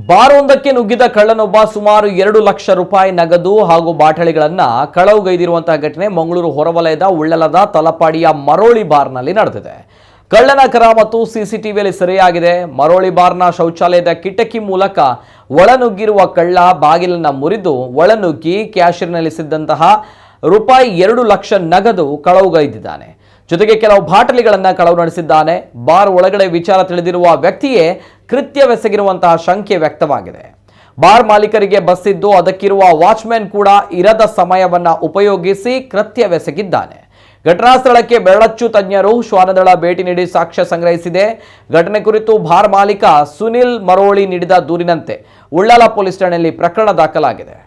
ಬಾರೊಂದಕ್ಕೆ ನುಗ್ಗಿದ ಕಳ್ಳನೊಬ್ಬ ಸುಮಾರು 2 ಲಕ್ಷ ರೂಪಾಯಿ ನಗದು ಹಾಗೂ ಬಾಟಲಿಗಳನ್ನು ಕಳವುಗೈದಿರುವಂತಹ ಘಟನೆ ಮಂಗಳೂರು ಹೊರವಲಯದ ಉಳ್ಳಲದ ತಲಪಾಡಿಯ ಮರೋಳಿ ಬಾರ್ನಲ್ಲಿ ನಡೆದಿದೆ. ಕಳ್ಳನ ಕರಾಮತ್ತು ಸಿಸಿಟಿವಿಯಲ್ಲಿ ಸೆರೆಯಾಗಿದೆ. ಮರೋಳಿ ಬಾರ್ನ ಶೌಚಾಲಯದ ಕಿಟಕಿ ಮೂಲಕ ಒಳನುಗ್ಗಿರುವ ಕಳ್ಳ ಬಾಗಿಲನ್ನು ಮುರಿದು ಒಳನುಗ್ಗಿ ಕ್ಯಾಶಿಯರ್ನಲ್ಲಿ ಸಿದ್ದಂತಹ ರೂಪಾಯಿ 2 ಲಕ್ಷ ನಗದು ಕಳವುಗೈದಿದ್ದಾನೆ. ಜೊತೆಗೆ ಕೆಲವು ಬಾಟಲಿಗಳನ್ನು ಕಳವು ನಡೆಸಿದ್ದಾನೆ. ಬಾರ್ ಒಳಗಡೆ ವಿಚಾರ ತಿಳಿದಿರುವ ವ್ಯಕ್ತಿಯೇ ಕೃತ್ಯವೆಸಗಿರುವಂತಹ ಶಂಕೆ ವ್ಯಕ್ತವಾಗಿದೆ. ಬಾರ್ ಮಾಲೀಕರಿಗೆ ಬಸ್ಸಿದ್ದು ಅದಕ್ಕಿರುವ ವಾಚ್ಮ್ಯಾನ್ ಕೂಡ ಇರದ ಸಮಯವನ್ನ ಉಪಯೋಗಿಸಿ ಕೃತ್ಯವೆಸಗಿದ್ದಾನೆ. ಘಟನಾ ಸ್ಥಳಕ್ಕೆ ಬೆರಳಚ್ಚು ತಜ್ಞರು ಶ್ವಾನದಳ ಭೇಟಿ ನೀಡಿ ಸಾಕ್ಷ್ಯ ಸಂಗ್ರಹಿಸಿದೆ. ಘಟನೆ ಕುರಿತು ಬಾರ್ ಮಾಲೀಕ ಸುನಿಲ್ ಮರೋಳಿ ನೀಡಿದ ದೂರಿನಂತೆ ಉಳ್ಳಾಲ ಪೊಲೀಸ್ ಠಾಣೆಯಲ್ಲಿ ಪ್ರಕರಣ ದಾಖಲಾಗಿದೆ.